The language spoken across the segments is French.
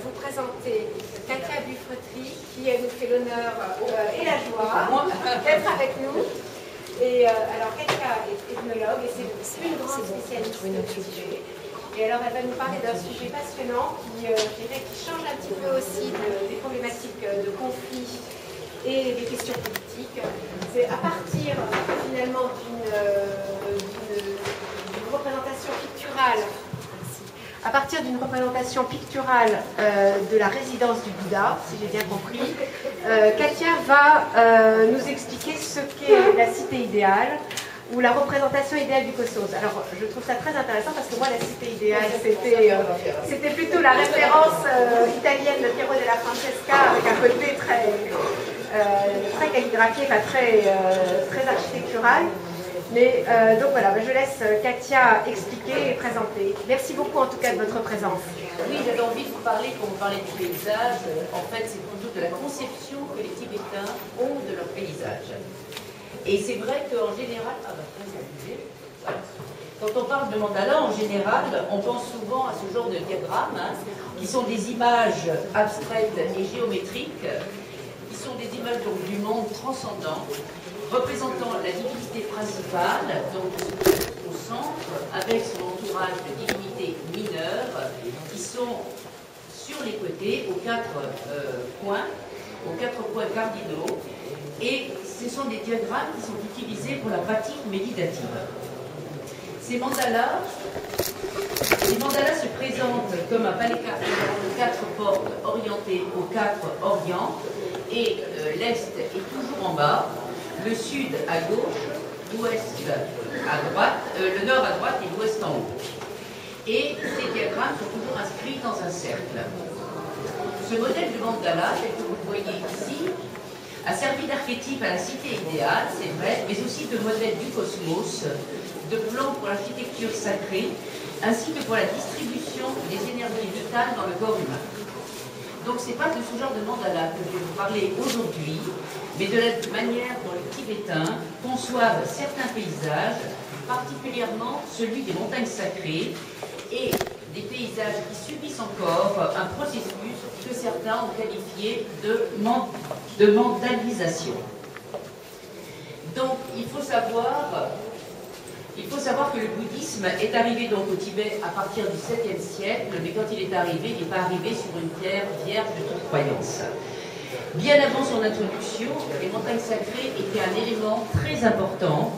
vous présenter Katia Buffretry, qui nous fait l'honneur et la joie d'être avec nous. Et alors Katia est ethnologue et c'est une grande spécialiste du sujet. Et alors elle va nous parler d'un sujet passionnant qui, je dirais, qui change un petit peu aussi des problématiques de conflit et des questions politiques. C'est à partir finalement d'une représentation picturale. À partir d'une représentation picturale de la résidence du Bouddha, si j'ai bien compris, Katia va nous expliquer ce qu'est la cité idéale ou la représentation idéale du cosmos. Alors, je trouve ça très intéressant parce que moi, la cité idéale, c'était plutôt la référence italienne de Piero della Francesca avec un côté très calligraphié, enfin très architectural. Mais donc voilà, je laisse Katia expliquer et présenter. Merci beaucoup en tout cas de votre présence. Oui, j'avais envie de vous parler, quand vous parlez du paysage, en fait c'est plutôt de la conception que les Tibétains ont de leur paysage. Et c'est vrai qu'en général, quand on parle de mandala, en général, on pense souvent à ce genre de diagrammes, qui sont des images abstraites et géométriques, qui sont des images donc, du monde transcendant, représentant la divinité principale, donc au centre, avec son entourage de divinités mineures, qui sont sur les côtés, aux quatre points cardinaux, et ce sont des diagrammes qui sont utilisés pour la pratique méditative. Ces mandalas se présentent comme un palais carré de 4 portes orientées aux 4 orients, et l'est est toujours en bas, le sud à gauche, l'ouest à droite, le nord à droite et l'ouest en haut. Et ces diagrammes sont toujours inscrits dans un cercle. Ce modèle de mandala, tel que vous le voyez ici, a servi d'archétype à la cité idéale, c'est vrai, mais aussi de modèle du cosmos, de plan pour l'architecture sacrée, ainsi que pour la distribution des énergies vitales dans le corps humain. Donc ce n'est pas de ce genre de mandala que je vais vous parler aujourd'hui, mais de la manière dont les Tibétains conçoivent certains paysages, particulièrement celui des montagnes sacrées, et des paysages qui subissent encore un processus que certains ont qualifié de mandalisation. Donc il faut savoir que le bouddhisme est arrivé donc au Tibet à partir du 7e siècle, mais quand il est arrivé, il n'est pas arrivé sur une terre vierge de toute croyance. Bien avant son introduction, les montagnes sacrées étaient un élément très important,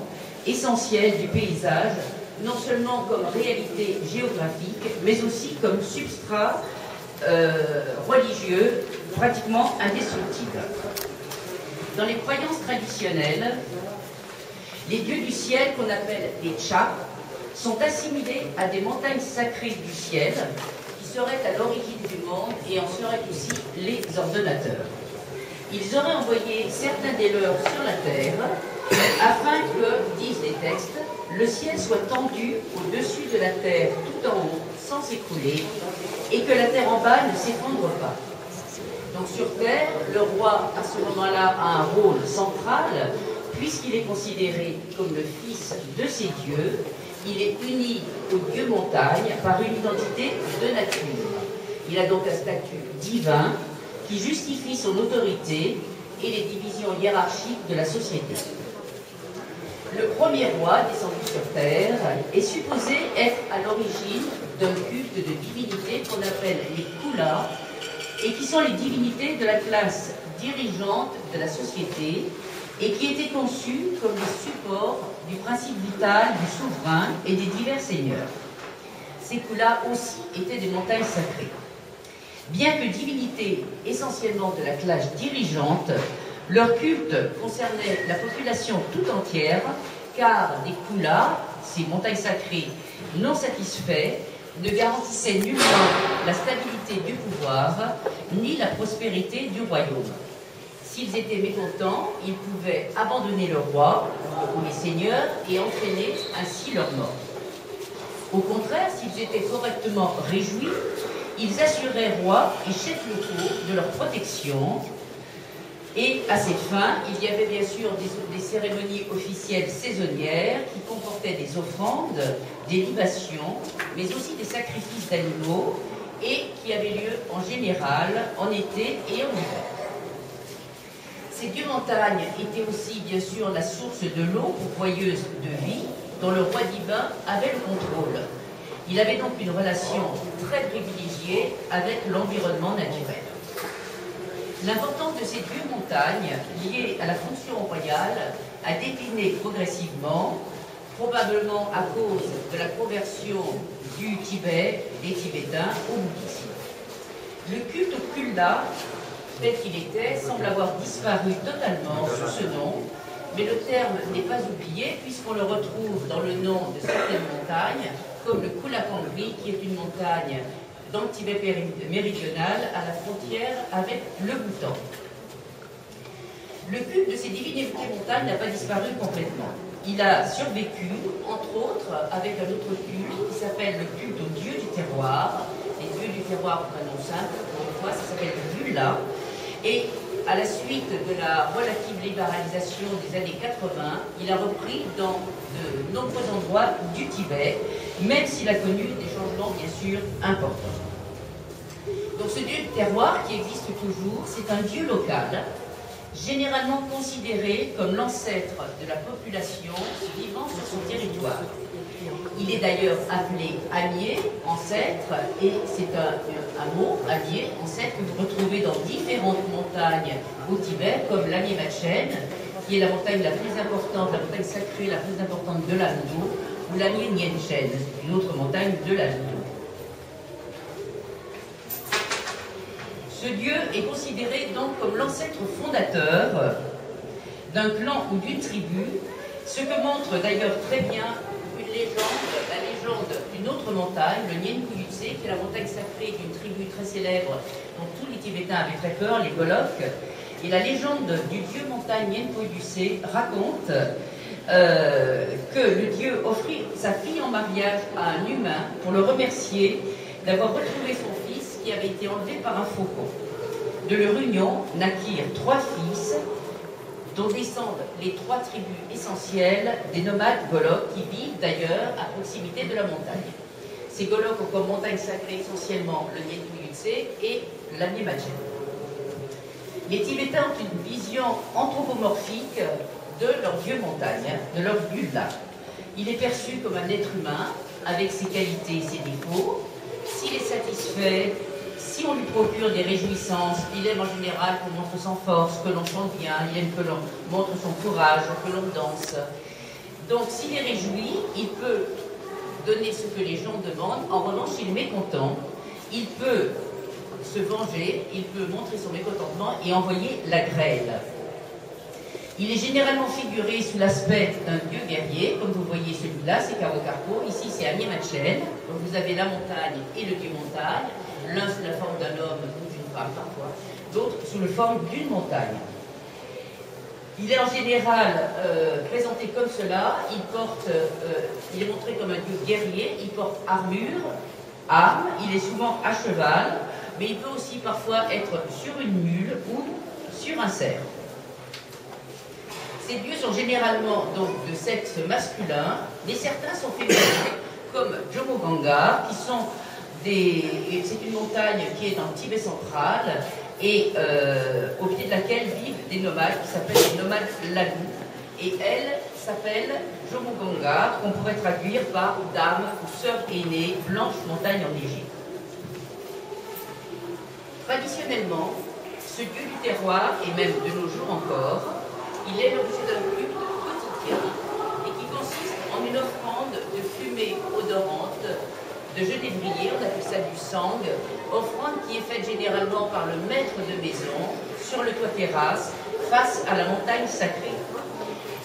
essentiel du paysage, non seulement comme réalité géographique, mais aussi comme substrat religieux pratiquement indestructible. Dans les croyances traditionnelles, les dieux du ciel, qu'on appelle les Chas, sont assimilés à des montagnes sacrées du ciel, qui seraient à l'origine du monde et en seraient aussi les ordonnateurs. Ils auraient envoyé certains des leurs sur la terre, afin que, disent les textes, le ciel soit tendu au-dessus de la terre tout en haut, sans s'écrouler, et que la terre en bas ne s'effondre pas. Donc sur terre, le roi, à ce moment-là, a un rôle central, puisqu'il est considéré comme le fils de ces dieux. Il est uni au dieu montagne par une identité de nature. Il a donc un statut divin qui justifie son autorité et les divisions hiérarchiques de la société. Le premier roi descendu sur terre est supposé être à l'origine d'un culte de divinités qu'on appelle les Kulas, et qui sont les divinités de la classe dirigeante de la société, et qui étaient conçus comme les supports du principe vital du souverain et des divers seigneurs. Ces Kulas aussi étaient des montagnes sacrées. Bien que divinités essentiellement de la classe dirigeante, leur culte concernait la population tout entière, car les Kulas, ces montagnes sacrées non satisfaits, ne garantissaient nullement la stabilité du pouvoir, ni la prospérité du royaume. S'ils étaient mécontents, ils pouvaient abandonner le roi ou les seigneurs et entraîner ainsi leur mort. Au contraire, s'ils étaient correctement réjouis, ils assuraient rois et chefs locaux de leur protection. Et à cette fin, il y avait bien sûr des cérémonies officielles saisonnières qui comportaient des offrandes, des libations, mais aussi des sacrifices d'animaux et qui avait lieu en général en été et en hiver. Ces deux montagnes étaient aussi bien sûr la source de l'eau pourvoyeuse de vie dont le roi divin avait le contrôle. Il avait donc une relation très privilégiée avec l'environnement naturel. L'importance de ces deux montagnes, liées à la fonction royale, a décliné progressivement, probablement à cause de la conversion du Tibet, des Tibétains, au bouddhisme. Le culte au Kulla, tel qu'il était, semble avoir disparu totalement sous ce nom, mais le terme n'est pas oublié puisqu'on le retrouve dans le nom de certaines montagnes, comme le Kulakangri, qui est une montagne dans le Tibet méridional, à la frontière avec le Bhoutan. Le culte de ces divinités montagnes n'a pas disparu complètement. Il a survécu, entre autres, avec un autre culte qui s'appelle le culte aux dieux du terroir. Les dieux du terroir, un nom simple, pour une fois, ça s'appelle le Bulla. Et à la suite de la relative libéralisation des années 80, il a repris dans de nombreux endroits du Tibet, même s'il a connu des changements bien sûr importants. Donc ce dieu du terroir qui existe toujours, c'est un dieu local, généralement considéré comme l'ancêtre de la population vivant sur son territoire. Il est d'ailleurs appelé Amié, ancêtre, et c'est un mot, Amié, ancêtre, que vous retrouvez dans différentes montagnes au Tibet, comme l'Amié Machen, qui est la montagne la plus importante, la montagne sacrée la plus importante de l'Amdo, ou l'Amié Nienchen, une autre montagne de l'Amdo. Ce dieu est considéré donc comme l'ancêtre fondateur d'un clan ou d'une tribu, ce que montre d'ailleurs très bien la légende d'une autre montagne, le Nyen Kuyutse, qui est la montagne sacrée d'une tribu très célèbre dont tous les Tibétains avaient très peur, les Golok. Et la légende du dieu montagne Nyen Kuyutse raconte que le dieu offrit sa fille en mariage à un humain pour le remercier d'avoir retrouvé son fils qui avait été enlevé par un faucon. De leur union naquirent 3 fils dont descendent les 3 tribus essentielles des nomades Golok qui vivent d'ailleurs à proximité de la montagne. Ces Golok ont comme montagne sacrée essentiellement le Nyen Kuyutse et l'Amié Machen. Les Tibétains ont une vision anthropomorphique de leur dieu montagne, de leur Bulla. Il est perçu comme un être humain avec ses qualités et ses défauts. S'il est satisfait, si on lui procure des réjouissances, il aime en général qu'on montre son force, que l'on chante bien, il aime que l'on montre son courage, que l'on danse. Donc s'il est réjoui, il peut donner ce que les gens demandent. En revanche, s'il est mécontent, il peut se venger, il peut montrer son mécontentement et envoyer la grêle. Il est généralement figuré sous l'aspect d'un dieu guerrier, comme vous voyez celui-là, c'est Kawakarpo, ici c'est Amié Machen, donc vous avez la montagne et le dieu montagne, l'un sous la forme d'un homme ou d'une femme parfois, l'autre sous la forme d'une montagne. Il est en général présenté comme cela, il est montré comme un dieu guerrier, il porte armure, arme, il est souvent à cheval, mais il peut aussi parfois être sur une mule ou sur un cerf. Ces dieux sont généralement donc de sexe masculin, mais certains sont féminins, comme Jomoganga, qui sont c'est une montagne qui est dans le Tibet central et au pied de laquelle vivent des nomades qui s'appellent les nomades Lagou. Et elle s'appelle Jomoganga, qu'on pourrait traduire par dame ou sœur aînée, blanche montagne enneigée. Traditionnellement, ce dieu du terroir, et même de nos jours encore, il est l'objet d'un culte quotidien et qui consiste en une offrande de fumée odorante, de genévrier, on appelle ça du sang, offrande qui est faite généralement par le maître de maison sur le toit terrasse face à la montagne sacrée.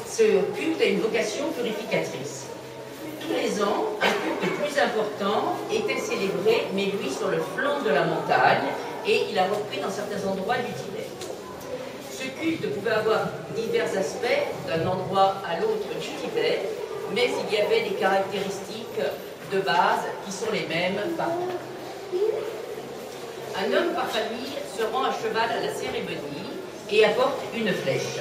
Ce culte a une vocation purificatrice. Tous les ans, un culte plus important était célébré, mais lui sur le flanc de la montagne, et il a repris dans certains endroits du Tibet. Ce culte pouvait avoir divers aspects d'un endroit à l'autre du Tibet, mais il y avait des caractéristiques de base qui sont les mêmes partout. Un homme par famille se rend à cheval à la cérémonie et apporte une flèche.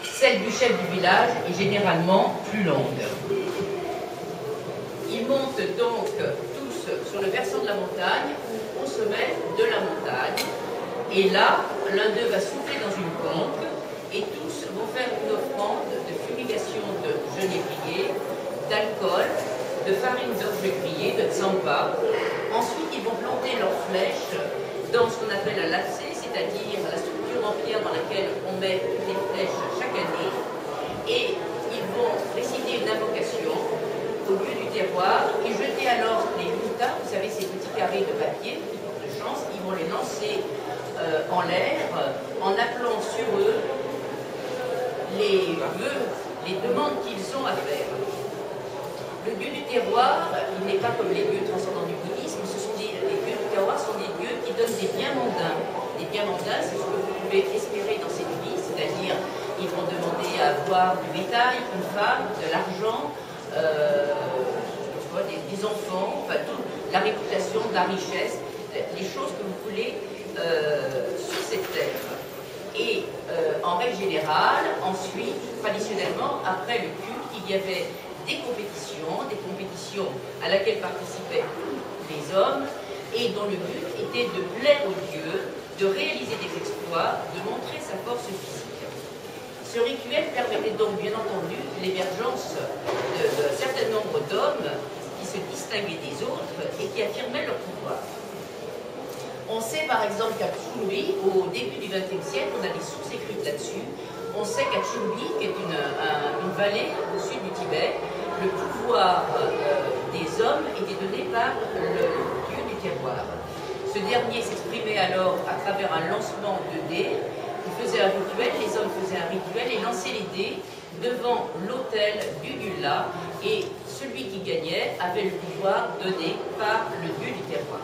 Celle du chef du village est généralement plus longue. Ils montent donc tous sur le versant de la montagne ou au sommet de la montagne. Et là, l'un d'eux va souffler dans une conque et tous vont faire une offrande de fumigation de genévrier, d'alcool, de farine d'orge grillée, de tsampa. Ensuite, ils vont planter leurs flèches dans ce qu'on appelle un lapsé, c'est-à-dire la structure en pierre dans laquelle on met des flèches chaque année. Et ils vont réciter une invocation au lieu du terroir et jeter alors les lutas, vous savez, ces petits carrés de papier, petits porte-chance, ils vont les lancer en l'air en appelant sur eux les vœux, les demandes qu'ils ont à faire. Le dieu du terroir, il n'est pas comme les dieux transcendants du bouddhisme, les dieux du terroir sont des dieux qui donnent des biens mondains. Les biens mondains, c'est ce que vous pouvez espérer dans cette vie, c'est-à-dire ils vont demander à avoir du bétail, une femme, de l'argent, des enfants, enfin tout, la réputation, la richesse, les choses que vous voulez sur cette terre. Et en règle générale, ensuite, traditionnellement, après le culte, il y avait des compétitions à laquelle participaient les hommes et dont le but était de plaire aux dieux, de réaliser des exploits, de montrer sa force physique. Ce rituel permettait donc bien entendu l'émergence d'un certain nombre d'hommes qui se distinguaient des autres et qui affirmaient leur pouvoir. On sait par exemple qu'à Chumbi, au début du XXe siècle, on a des sources écrites là-dessus. On sait qu'à Chumbi, qui est une vallée au sud du Tibet, le pouvoir des hommes était donné par le dieu du terroir. Ce dernier s'exprimait alors à travers un lancement de dés. Il faisait un rituel, les hommes faisaient un rituel et lançaient les dés devant l'autel du dieu-là. Et celui qui gagnait avait le pouvoir donné par le dieu du terroir.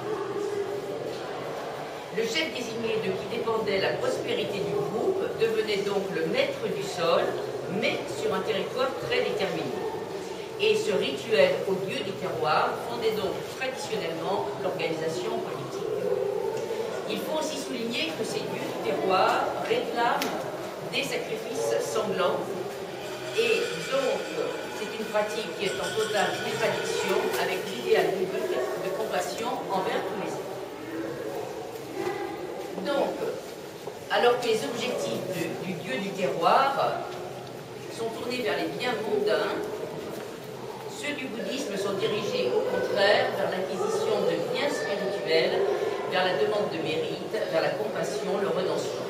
Le chef désigné de qui dépendait la prospérité du groupe devenait donc le maître du sol, mais sur un territoire très déterminé. Et ce rituel au dieu du terroir fondait donc traditionnellement l'organisation politique. Il faut aussi souligner que ces dieux du terroir réclament des sacrifices sanglants et donc c'est une pratique qui est en totale contradiction avec l'idéal de compassion envers tous les êtres. Donc, alors que les objectifs du dieu du terroir sont tournés vers les biens mondains, ceux du bouddhisme sont dirigés au contraire vers l'acquisition de biens spirituels, vers la demande de mérite, vers la compassion, le renoncement.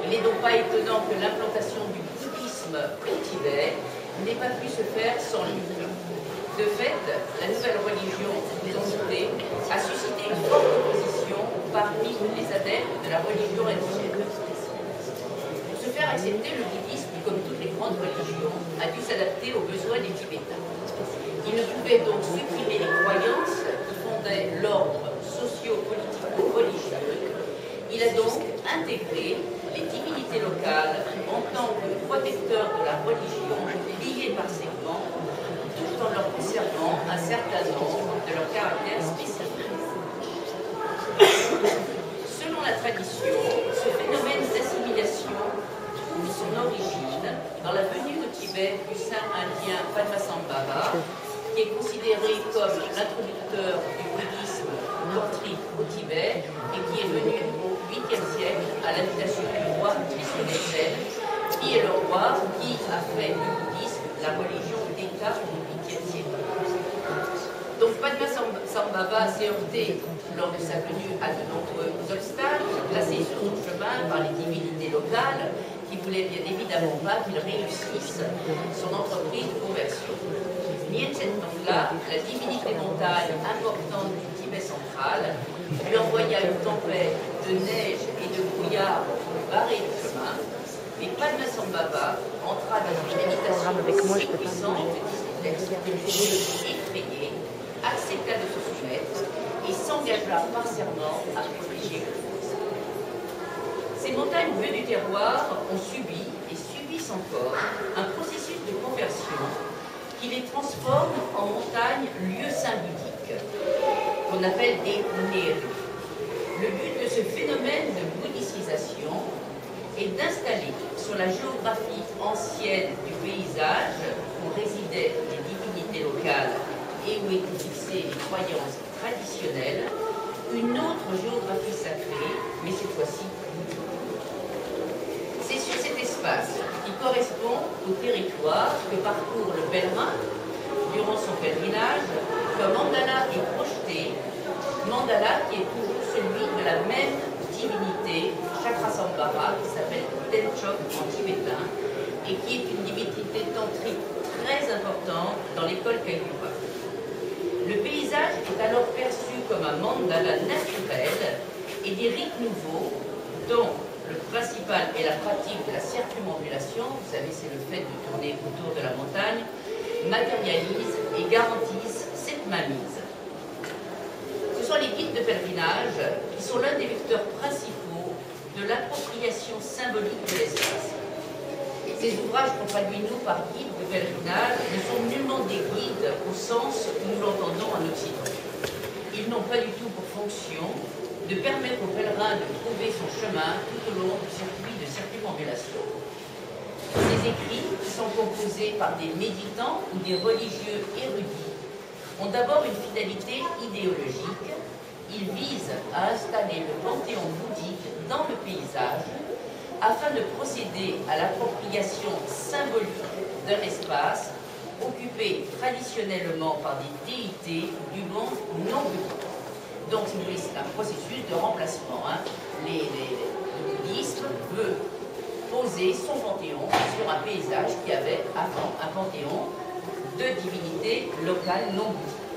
Il n'est donc pas étonnant que l'implantation du bouddhisme au Tibet n'ait pas pu se faire sans lui. De fait, la nouvelle religion des entités a suscité une forte opposition parmi les adeptes de la religion indienne. Pour se faire accepter, le bouddhisme, comme toutes les grandes religions, a dû s'adapter aux besoins des Tibétains. Il ne pouvait donc supprimer les croyances qui fondaient l'ordre socio-politico-religieux. Il a donc intégré les divinités locales en tant que protecteurs de la religion liées par segments, tout en leur conservant un certain nombre de leurs caractères spécifiques. Selon la tradition, ce phénomène d'assimilation trouve son origine dans la venue au Tibet du saint indien Padmasambhava, qui est considéré comme l'introducteur du bouddhisme tantrique au Tibet et qui est venu au 8e siècle à l'invitation du roi Trisonesen, qui est le roi qui a fait du bouddhisme la religion d'État au 8e siècle. Donc Padmasambhava s'est heurté lors de sa venue à de nombreux obstacles placés sur son chemin par les divinités locales qui voulaient bien évidemment pas qu'il réussisse son entreprise de conversion. Nyenchen Tongla, la divinité montagne importante du Tibet central, lui envoya une tempête de neige et de brouillard pour lui barrer le chemin, et Padmasambhava entra dans une méditation si puissante, disent les textes, effrayé, accepta de se soumettre et s'engagea par serment à protéger le fils. Ces montagnes bleues du terroir ont subi et subissent encore un processus de conversion qui les transforme en montagnes lieux saints bouddhiques, qu'on appelle des Neru. Le but de ce phénomène de bouddhisation est d'installer sur la géographie ancienne du paysage où résidaient les divinités locales et où étaient fixées les croyances traditionnelles, une autre géographie sacrée, mais cette fois-ci. C'est sur cet espace qui correspond au territoire que parcourt le pèlerin durant son pèlerinage qu'un mandala est projeté, mandala qui est toujours celui de la même divinité, Chakrasambhara, qui s'appelle Tenchok en tibétain, et qui est une divinité tantrique très importante dans l'école Kagyupa. Le paysage est alors perçu comme un mandala naturel et des rites nouveaux, dont le principal est la pratique de la circumambulation, vous savez c'est le fait de tourner autour de la montagne, matérialisent et garantissent cette mainmise. Ce sont les guides de pèlerinage qui sont l'un des vecteurs principaux de l'appropriation symbolique de l'espace. Ces ouvrages qu'on traduit nous par guides de pèlerinage ne sont nullement des guides au sens où nous l'entendons en Occident. Ils n'ont pas du tout pour fonction de permettre au pèlerin de trouver son chemin tout au long du circuit de circumambulation. Ces écrits, qui sont composés par des méditants ou des religieux érudits, ont d'abord une finalité idéologique. Ils visent à installer le panthéon bouddhique dans le paysage afin de procéder à l'appropriation symbolique d'un espace occupé traditionnellement par des déités du monde non bouddhique. Donc, si vous voulez, c'est un processus de remplacement. Le bouddhisme veut poser son panthéon sur un paysage qui avait avant un panthéon de divinités locales non bouddhiques.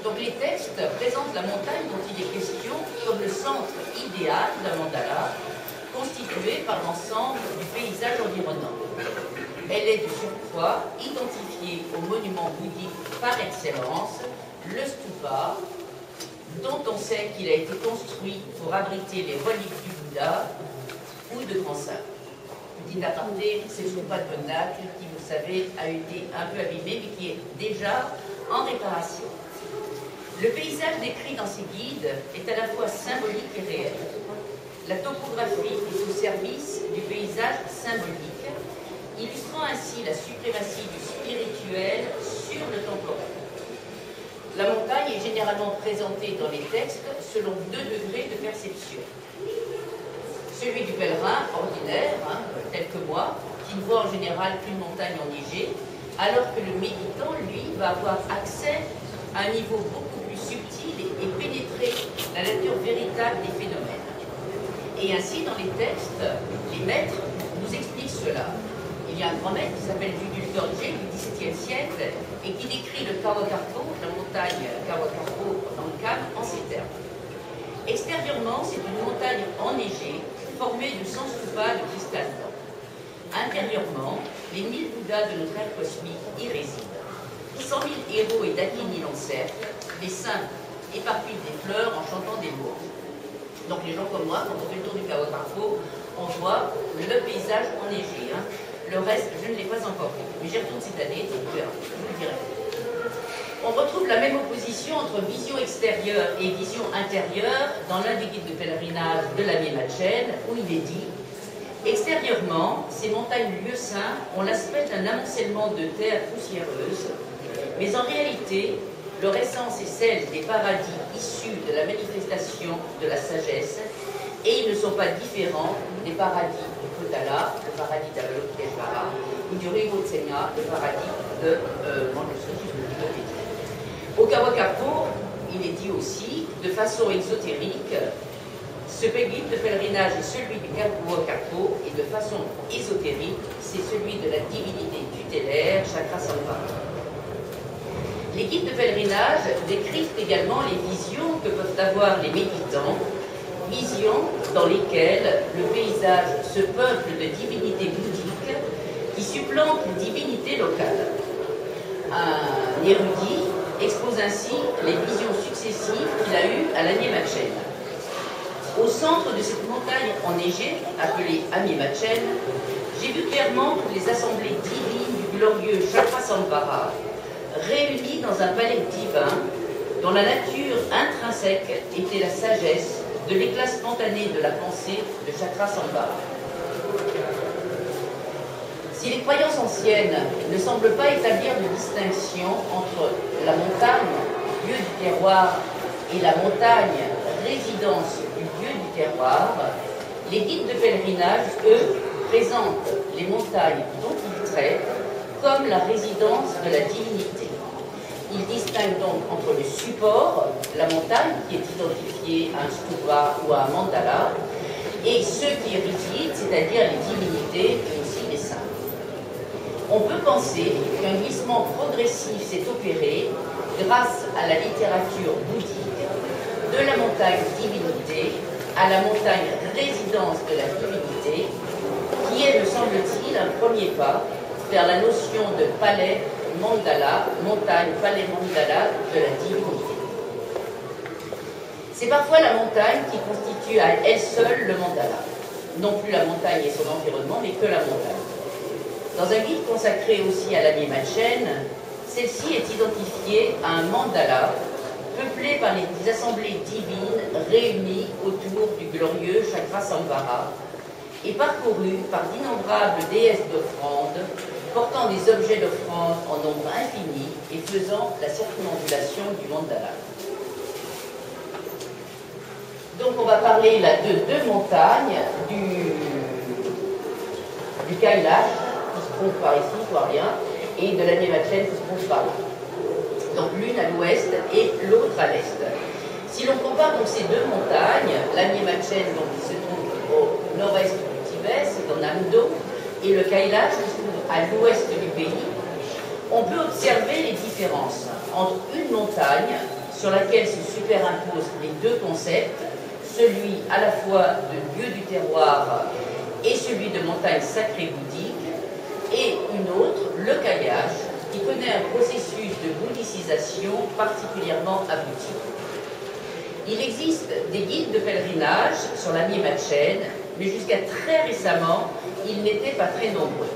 Donc les textes présentent la montagne dont il est question comme le centre idéal d'un mandala, constitué par l'ensemble du paysage environnant. Elle est de surcroît identifiée au monument bouddhique par excellence, le stupa, dont on sait qu'il a été construit pour abriter les reliques du Bouddha ou de grands saints. Petit aparté, c'est le stupa de Bognac qui, vous savez, a été un peu abîmé, mais qui est déjà en réparation. Le paysage décrit dans ces guides est à la fois symbolique et réel. La topographie est au service du paysage symbolique, illustrant ainsi la suprématie du spirituel sur le temporel. La montagne est généralement présentée dans les textes selon deux degrés de perception. Celui du pèlerin ordinaire, tel que moi, qui ne voit en général qu'une montagne enneigée, alors que le méditant, lui, va avoir accès à un niveau beaucoup plus subtil et pénétrer la nature véritable des phénomènes. Et ainsi, dans les textes, les maîtres nous expliquent cela. Il y a un grand maître qui s'appelle Judul Dorje du XVIIe siècle et qui décrit le Kawakarpo, la montagne Kawakarpo dans le Kham, en ces termes. Extérieurement, c'est une montagne enneigée formée de 100 stupas de cristal blanc. Intérieurement, les 1000 Bouddhas de notre ère cosmique y résident. 100 000 héros et dakini l'encerclent, les saints éparpillent des fleurs en chantant des louanges. Donc les gens comme moi, quand on fait le tour du Kawakarpo, on voit le paysage enneigé. Le reste, je ne l'ai pas encore vu. Mais j'y retourne cette année, donc je vous le dirai. On retrouve la même opposition entre vision extérieure et vision intérieure dans l'un des guides de pèlerinage de la Miemachen, où il est dit « Extérieurement, ces montagnes lieux saints ont l'aspect d'un amoncellement de terre poussiéreuse, mais en réalité, leur essence est celle des paradis issus de la manifestation de la sagesse, et ils ne sont pas différents des paradis du Kotala, le paradis d'Avalokiteshvara, ou du Rinpochenya, le paradis de Au Kawakarpo, il est dit aussi, de façon exotérique, ce guide de pèlerinage est celui du Kawakarpo, et de façon ésotérique, c'est celui de la divinité tutélaire, Chakrasambhara. Les guides de pèlerinage décrivent également les visions que peuvent avoir les méditants, visions dans lesquelles le paysage se peuple de divinités bouddhiques qui supplantent les divinités locales. Un érudit expose ainsi les visions successives qu'il a eues à la Miemachen. Au centre de cette montagne enneigée, appelée Amiemachen, j'ai vu clairement toutes les assemblées divines du glorieux Chakrasambhara, réunies dans un palais divin dont la nature intrinsèque était la sagesse de l'éclat spontané de la pensée de Chakrasambhara. Si les croyances anciennes ne semblent pas établir de distinction entre la montagne, lieu du terroir, et la montagne, résidence du dieu du terroir, les guides de pèlerinage, eux, présentent les montagnes dont ils traitent comme la résidence de la divinité. Ils distinguent donc entre le support, la montagne, qui est identifiée à un stupa ou à un mandala, et ceux qui y résident, c'est-à-dire les divinités et aussi les saints. On peut penser qu'un glissement progressif s'est opéré grâce à la littérature bouddhique de la montagne divinité à la montagne résidence de la divinité, qui est, me semble-t-il, un premier pas vers la notion de palais mandala, montagne palais mandala de la divinité. C'est parfois la montagne qui constitue à elle seule le mandala. Non plus la montagne et son environnement, mais que la montagne. Dans un guide consacré aussi à l'année Machen, celle-ci est identifiée à un mandala peuplé par les assemblées divines réunies autour du glorieux Chakrasambhara et parcouru par d'innombrables déesses d'offrande portant des objets d'offrande en nombre infini et faisant la circumambulation du mandala. Donc on va parler là de deux montagnes du Kailash, qui se trouve par ici, par rien, et de l'année Machen qui se trouve par là. Donc l'une à l'ouest et l'autre à l'est. Si l'on compare donc ces deux montagnes, l'année Machen donc, qui se trouve au nord-est du Tibet, c'est dans Amdo, et le Kailash qui se trouve à l'ouest du pays, on peut observer les différences entre une montagne sur laquelle se superimposent les deux concepts, celui à la fois de lieu du terroir et celui de montagne sacrée bouddhique, et une autre, le Kailash, qui connaît un processus de bouddhicisation particulièrement abouti. Il existe des guides de pèlerinage sur l'année Machen, mais jusqu'à très récemment, ils n'étaient pas très nombreux.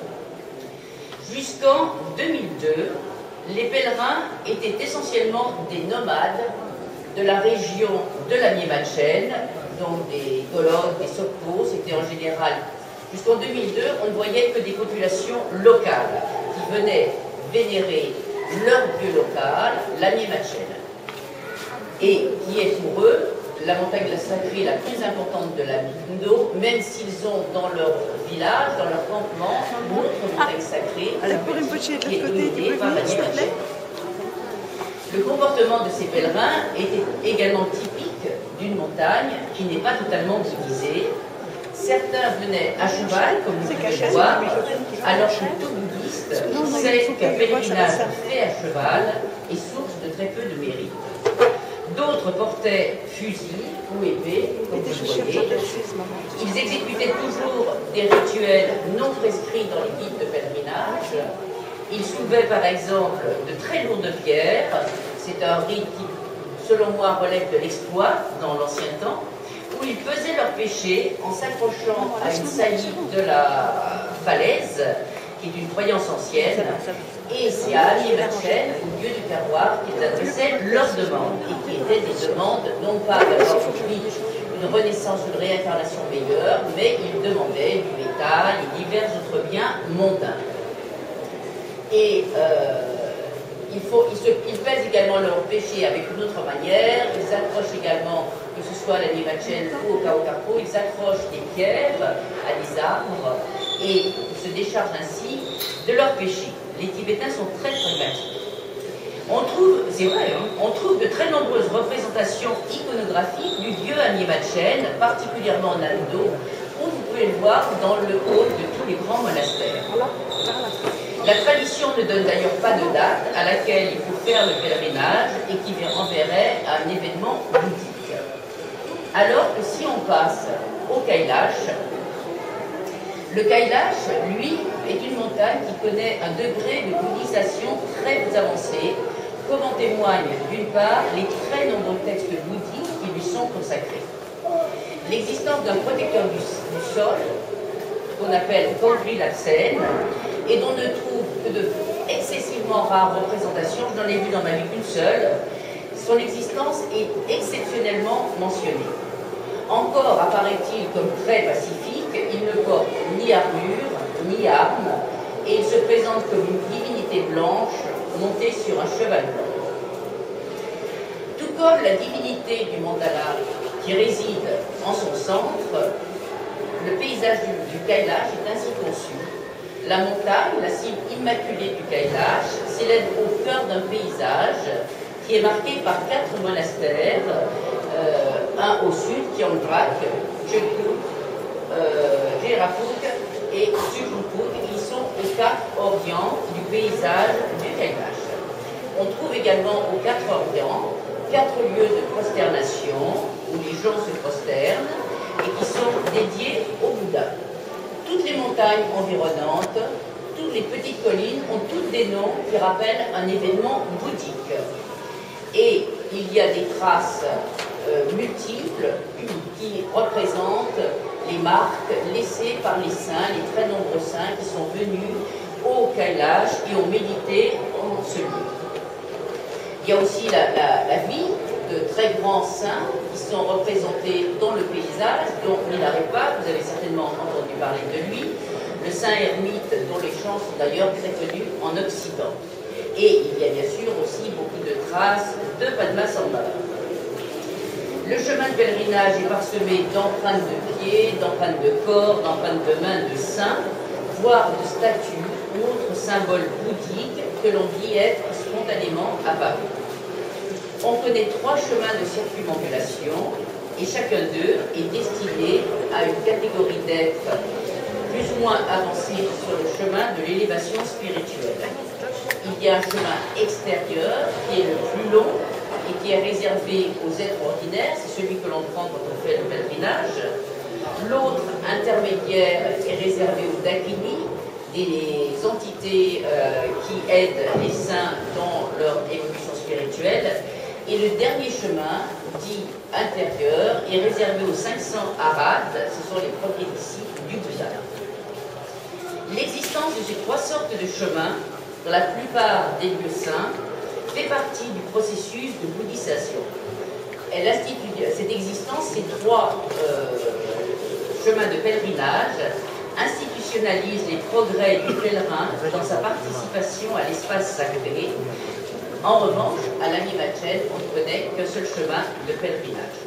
Jusqu'en 2002, les pèlerins étaient essentiellement des nomades de la région de l'année Machen, donc des Golok, des Sokpo, c'était en général. Jusqu'en 2002, on ne voyait que des populations locales qui venaient vénérer leur dieu local, l'année Machen, et qui est pour eux la montagne sacrée la plus importante de la Mindo, même s'ils ont dans leur village, dans leur campement, une autre montagne sacrée qui est dominée par l'année Machen. Le comportement de ces pèlerins était également typique d'une montagne qui n'est pas totalement bouddhisée. Certains venaient à cheval, comme vous pouvez le voir, alors que tout bouddhiste sait qu'un pèlerinage fait à cheval est source de très peu de mérite. D'autres portaient fusil ou épée, comme vous le voyez. Ils exécutaient toujours des rituels non prescrits dans les guides de pèlerinage. Ils soulevaient par exemple de très lourdes pierres. C'est un rite qui, selon moi, relève de l'exploit dans l'ancien temps, où ils pesaient leurs péchés en s'accrochant à une saillie de la falaise, qui est une croyance ancienne, et c'est à l'année Machen, au dieu du terroir, qu'ils adressaient leurs demandes, et qui étaient des demandes non pas d'avoir une renaissance ou une réincarnation meilleure, mais ils demandaient du bétail et divers autres biens mondains. Et ils pèsent également leurs péchés avec une autre manière. Ils accrochent également, que ce soit à l'année Machen ou au Kaokarpo, ils accrochent des pierres à des arbres et ils se déchargent ainsi de leurs péchés. Les Tibétains sont très pragmatiques. On trouve, c'est vrai, on trouve de très nombreuses représentations iconographiques du dieu Anye Machen, particulièrement en Amdo, où vous pouvez le voir dans le hall de tous les grands monastères. La tradition ne donne d'ailleurs pas de date à laquelle il faut faire le pèlerinage et qui renverrait à un événement bouddhique. Alors que si on passe au Kailash, le Kailash, lui, est une montagne qui connaît un degré de bouddhisation très avancé, comme en témoignent d'une part les très nombreux textes bouddhiques qui lui sont consacrés. L'existence d'un protecteur du sol, qu'on appelle Kongri Laksen, et dont ne trouve que de excessivement rares représentations, je n'en ai vu dans ma vie qu'une seule, son existence est exceptionnellement mentionnée. Encore apparaît-il comme très pacifique, il ne porte ni armure, ni armes, se présente comme une divinité blanche montée sur un cheval blanc. Tout comme la divinité du mandala qui réside en son centre, le paysage du Kailash est ainsi conçu. La montagne, la cime immaculée du Kailash, s'élève au cœur d'un paysage qui est marqué par 4 monastères, un au sud, Kyongrak, Chekuk, Jerapuk et Sukupuk, qui sont aux 4 orients du paysage du Kailash. On trouve également aux 4 orients 4 lieux de prosternation où les gens se prosternent et qui sont dédiés au Bouddha. Toutes les montagnes environnantes, toutes les petites collines ont toutes des noms qui rappellent un événement bouddhique. Et il y a des traces multiples qui représentent les marques laissées par les saints, les très nombreux saints qui sont venus au Kailash et ont médité en ce lieu. Il y a aussi la vie de très grands saints qui sont représentés dans le paysage, dont Milarepa, vous avez certainement entendu parler de lui, le saint ermite dont les chants sont d'ailleurs très connus en Occident. Et il y a bien sûr aussi beaucoup de traces de Padmasambhava. Le chemin de pèlerinage est parsemé d'empreintes de pieds, d'empreintes de corps, d'empreintes de mains de saints, voire de statues ou autres symboles bouddhiques que l'on dit être spontanément apparus. On connaît 3 chemins de circumambulation et chacun d'eux est destiné à une catégorie d'êtres plus ou moins avancés sur le chemin de l'élévation spirituelle. Il y a un chemin extérieur qui est le plus long et qui est réservé aux êtres ordinaires, c'est celui que l'on prend quand on fait le pèlerinage. L'autre intermédiaire est réservé aux dakini, des entités qui aident les saints dans leur évolution spirituelle. Et le dernier chemin, dit intérieur, est réservé aux 500 arhats, ce sont les premiers disciples du Bouddha. L'existence de ces 3 sortes de chemins, dans la plupart des lieux saints, fait partie du processus de bouddhisation. Cette existence, ces 3 chemins de pèlerinage, institutionnalise les progrès du pèlerin dans sa participation à l'espace sacré. En revanche, à l'Animachen, on ne connaît qu'un seul chemin de pèlerinage.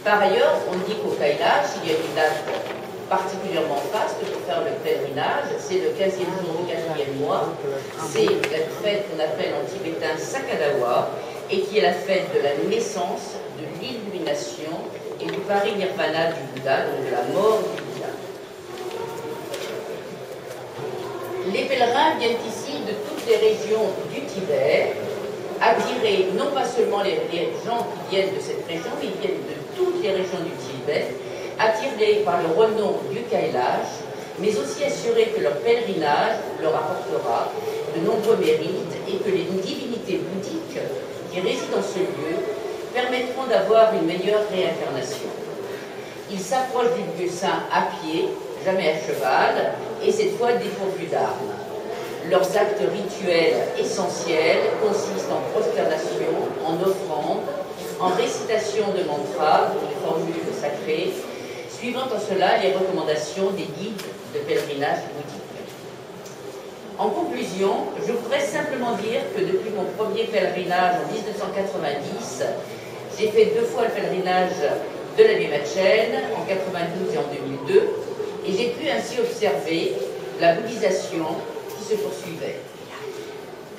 Par ailleurs, on dit qu'au Kailash, il y a une date particulièrement faste pour faire le pèlerinage, c'est le 15e jour du 4e mois, c'est la fête qu'on appelle en tibétain Sakadawa, et qui est la fête de la naissance, de l'illumination et du parinirvana du Bouddha, donc de la mort du Bouddha. Les pèlerins viennent ici de toutes les régions du Tibet, attirés non pas seulement les gens qui viennent de cette région, mais ils viennent de toutes les régions du Tibet, attirés par le renom du Kailash, mais aussi assurés que leur pèlerinage leur apportera de nombreux mérites et que les divinités bouddhiques qui résident dans ce lieu permettront d'avoir une meilleure réincarnation. Ils s'approchent du lieu saint à pied, jamais à cheval, et cette fois dépourvus d'armes. Leurs actes rituels essentiels consistent en prosternation, en offrande, en récitation de mantras, ou de formules sacrées, suivant en cela les recommandations des guides de pèlerinage bouddhique. En conclusion, je voudrais simplement dire que depuis mon premier pèlerinage en 1990, j'ai fait 2 fois le pèlerinage de la Animachen, en 92 et en 2002, et j'ai pu ainsi observer la bouddhisation qui se poursuivait.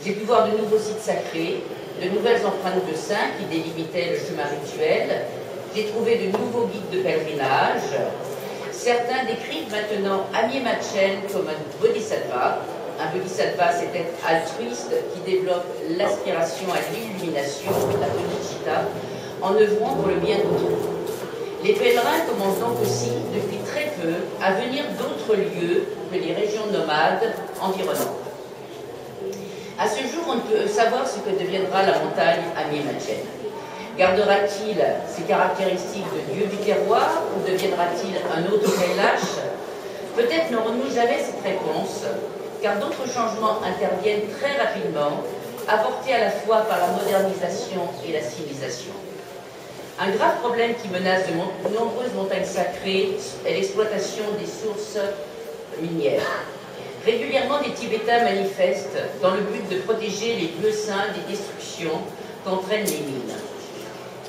J'ai pu voir de nouveaux sites sacrés, de nouvelles empreintes de saints qui délimitaient le chemin rituel. J'ai trouvé de nouveaux guides de pèlerinage. Certains décrivent maintenant Amiemachen comme un bodhisattva. Un bodhisattva, c'est être altruiste qui développe l'aspiration à l'illumination, la bodhicitta, en œuvrant pour le bien d'autrui. Les pèlerins commencent donc aussi, depuis très peu, à venir d'autres lieux que les régions nomades environnantes. À ce jour, on ne peut savoir ce que deviendra la montagne Amiemachen. Gardera-t-il ses caractéristiques de dieu du terroir ou deviendra-t-il un autre Kailash? Peut-être n'aurons-nous jamais cette réponse, car d'autres changements interviennent très rapidement, apportés à la fois par la modernisation et la civilisation. Un grave problème qui menace de nombreuses montagnes sacrées est l'exploitation des sources minières. Régulièrement, des Tibétains manifestent dans le but de protéger les lieux saints des destructions qu'entraînent les mines.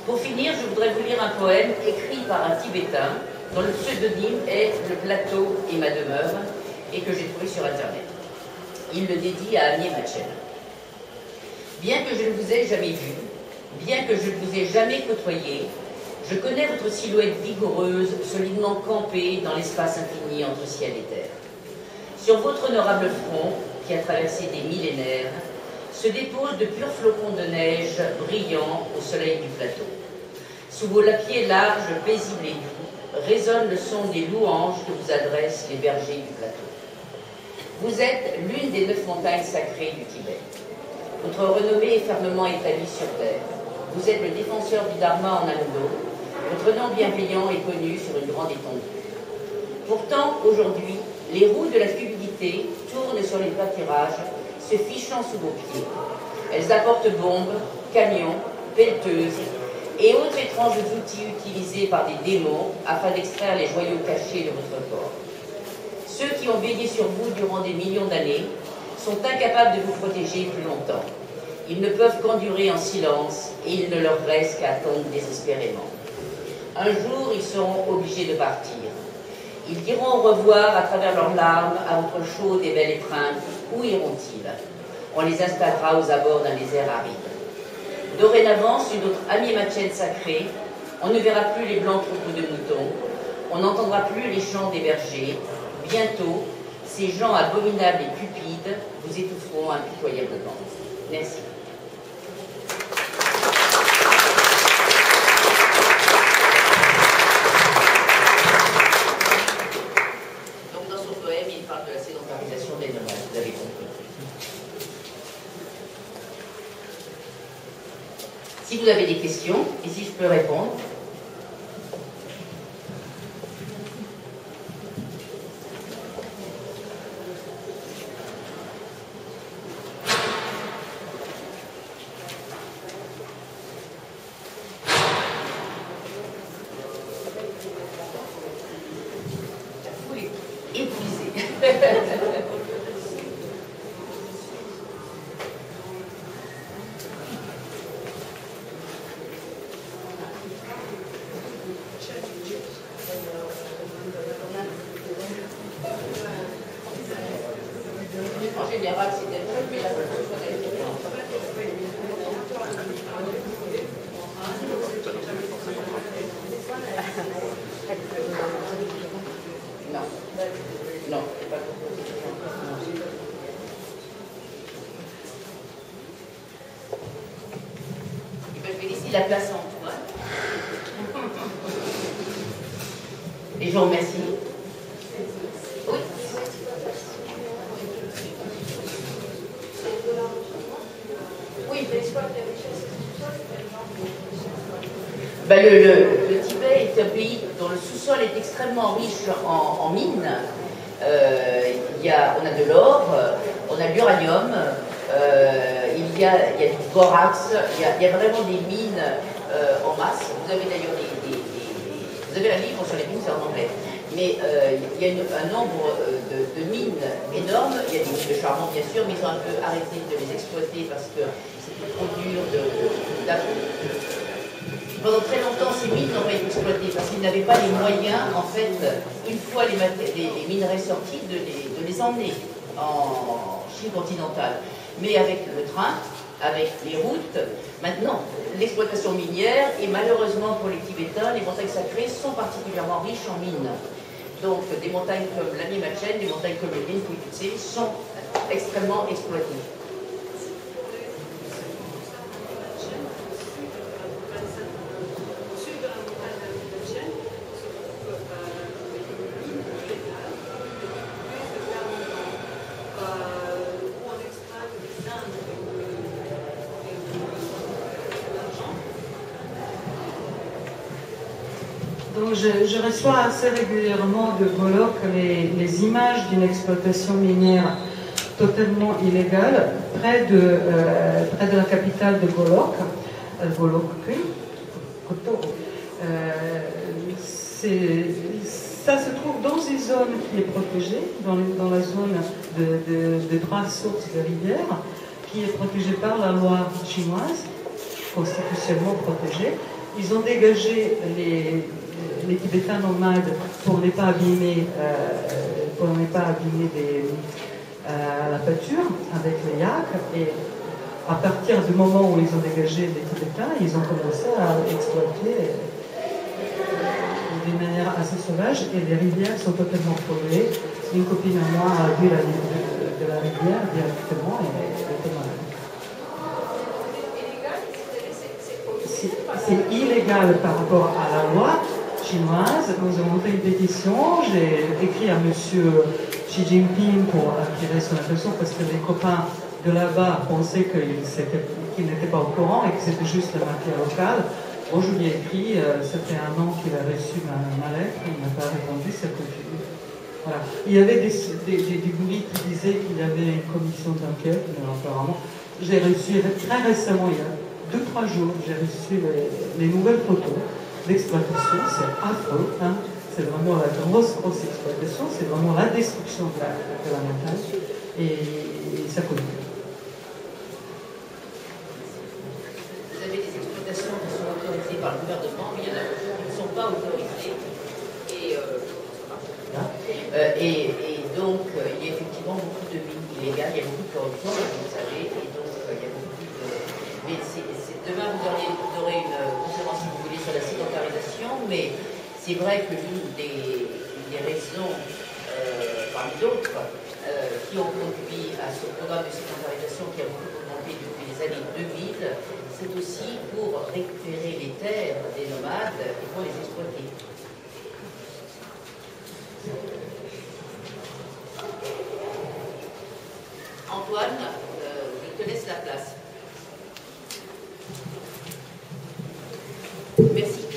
Pour finir, je voudrais vous lire un poème écrit par un Tibétain dont le pseudonyme est « Le plateau et ma demeure » et que j'ai trouvé sur Internet. Il le dédie à Amié Machen. Bien que je ne vous ai jamais vu, bien que je ne vous ai jamais côtoyé, je connais votre silhouette vigoureuse, solidement campée dans l'espace infini entre ciel et terre. Sur votre honorable front, qui a traversé des millénaires, se déposent de purs flocons de neige brillants au soleil du plateau. Sous vos pieds larges, paisibles et doux, résonne le son des louanges que vous adressent les bergers du plateau. Vous êtes l'une des 9 montagnes sacrées du Tibet. Votre renommée est fermement établie sur terre. Vous êtes le défenseur du Dharma en Ando. Votre nom bienveillant est connu sur une grande étendue. Pourtant, aujourd'hui, les roues de la fluidité tournent sur les pâturages, se fichant sous vos pieds. Elles apportent bombes, camions, pelleteuses et autres étranges outils utilisés par des démons afin d'extraire les joyaux cachés de votre corps. Ceux qui ont veillé sur vous durant des millions d'années sont incapables de vous protéger plus longtemps. Ils ne peuvent qu'endurer en silence et il ne leur reste qu'à attendre désespérément. Un jour, ils seront obligés de partir. Ils diront au revoir à travers leurs larmes à votre chaude et belle étreinte. Où iront-ils? On les installera aux abords d'un désert aride. Dorénavant, sur notre Amié Machen sacré, on ne verra plus les blancs troupeaux de moutons, on n'entendra plus les chants des bergers. Bientôt, ces gens abominables et cupides vous étoufferont impitoyablement. Merci. Donc dans son poème, il parle de la sédentarisation des nomades, vous avez compris. Si vous avez des questions, et si je peux répondre. En général, c'est des trucs, mais la non, non, pas il me fait ici la place en toi. Et je vous remercie. Oui. Oui, ben le Tibet est un pays dont le sous-sol est extrêmement riche en mines. On a de l'or, on a de l'uranium, il y a du borax, il y a vraiment des mines en masse. Vous avez d'ailleurs vous avez un livre sur les mines, c'est en anglais. Mais il y a un nombre de mines énormes. Il y a des mines de charbon, bien sûr, mais ils ont un peu arrêté de les exploiter parce que c'était trop dur Pendant très longtemps, ces mines n'ont pas été exploitées parce qu'ils n'avaient pas les moyens, en fait, une fois les minerais sortis, de les emmener en Chine continentale. Mais avec le train, avec les routes, maintenant, l'exploitation minière, et malheureusement pour les Tibétains, les montagnes sacrées sont particulièrement riches en mines. Donc des montagnes comme l'Amié Machen, des montagnes comme le Rinpoche sont extrêmement exploitées. Donc je reçois assez régulièrement de Golok les images d'une exploitation minière totalement illégale près de la capitale de Golok, Golok. ça se trouve dans une zone qui est protégée, dans la zone de droit source de rivière, qui est protégée par la loi chinoise, constitutionnellement protégée. Ils ont dégagé les Tibétains nomades pour ne pas abîmer, la pâture avec les yaks. Et à partir du moment où ils ont dégagé les Tibétains, ils ont commencé à exploiter d'une manière assez sauvage, et les rivières sont totalement polluées. Une copine à moi a vu de la rivière directement et elle était malade. C'est illégal par rapport à la loi chinoise. Nous avons fait une pétition, j'ai écrit à M. Xi Jinping pour attirer son attention parce que les copains de là-bas pensaient qu'il n'était pas au courant et que c'était juste la mafia locale. Bon, je lui ai écrit, ça fait 1 an qu'il a reçu ma lettre, il n'a pas répondu, c'est possible. Voilà. Il y avait des bruits qui disaient qu'il y avait une commission d'enquête, mais apparemment, j'ai reçu très récemment, il y a 2-3 jours, j'ai reçu les nouvelles photos d'exploitation, c'est affreux, hein. C'est vraiment la grosse exploitation, c'est vraiment la destruction de la montagne, et ça continue. Vous avez des exploitations qui sont autorisées par le gouvernement, mais il y en a qui ne sont pas autorisées. Et donc, il y a effectivement beaucoup de mines illégales, il y a beaucoup de corruption, vous le savez, et donc il y a beaucoup de... Mais demain, vous aurez une conférence, si vous voulez, sur la sédentarisation, mais c'est vrai que l'une des raisons, parmi d'autres, qui ont conduit à ce programme de sédentarisation qui a beaucoup augmenté depuis les années 2000, c'est aussi pour récupérer les terres des nomades et pour les exploiter. Antoine, je te laisse la place. Merci.